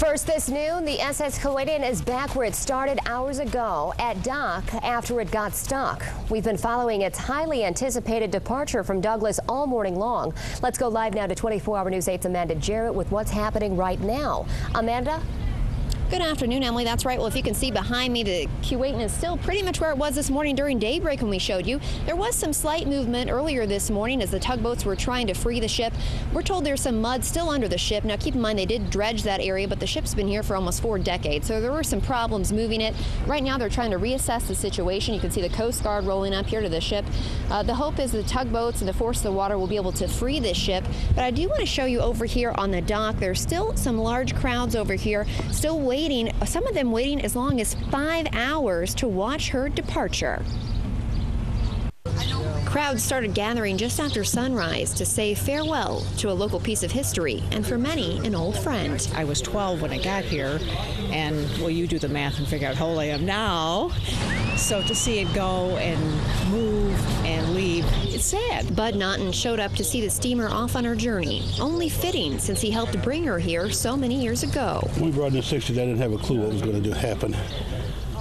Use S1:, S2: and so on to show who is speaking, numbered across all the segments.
S1: First this noon, the SS Keewatin is back where it started hours ago at dock after it got stuck. We've been following its highly anticipated departure from Douglas all morning long. Let's go live now to 24-hour News 8's Amanda Jarrett with what's happening right now. Amanda?
S2: Good afternoon, Emily. That's right. Well, if you can see behind me, the Keewatin is still pretty much where it was this morning during daybreak when we showed you. There was some slight movement earlier this morning as the tugboats were trying to free the ship. We're told there's some mud still under the ship. Now, keep in mind they did dredge that area, but the ship's been here for almost 4 decades, so there were some problems moving it. Right now, they're trying to reassess the situation. You can see the Coast Guard rolling up here to the ship. The hope is the tugboats and the force of the water will be able to free this ship. But I do want to show you over here on the dock. There's still some large crowds over here, still waiting, some of them waiting as long as 5 hours to watch her departure. Crowds started gathering just after sunrise to say farewell to a local piece of history and for many an old friend.
S3: I was 12 when I got here, and well, you do the math and figure out how old I am now. So to see it go and move and leave, it's sad.
S2: Bud Naughton showed up to see the steamer off on her journey. Only fitting since he helped bring her here so many years ago.
S4: When we brought in the 60s, I didn't have a clue what was going to happen.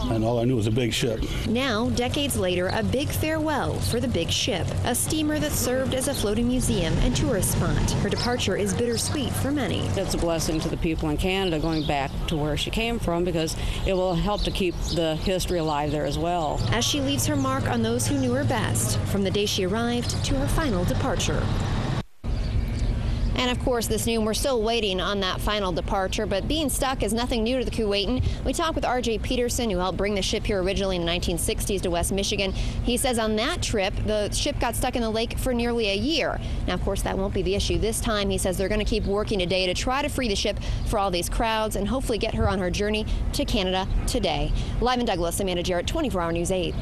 S4: And all I knew was a big ship.
S2: Now, decades later, a big farewell for the big ship, a steamer that served as a floating museum and tourist spot. Her departure is bittersweet for many.
S5: It's a blessing to the people in Canada going back to where she came from because it will help to keep the history alive there as well.
S2: As she leaves her mark on those who knew her best, from the day she arrived to her final departure. And of course, this noon, we're still waiting on that final departure, but being stuck is nothing new to the Keewatin. We talked with R.J. Peterson, who helped bring the ship here originally in the 1960s to West Michigan. He says on that trip, the ship got stuck in the lake for nearly a year. Now, of course, that won't be the issue this time. He says they're going to keep working today to try to free the ship for all these crowds and hopefully get her on her journey to Canada today. Live in Douglas, Amanda Jarrett, 24-hour News 8.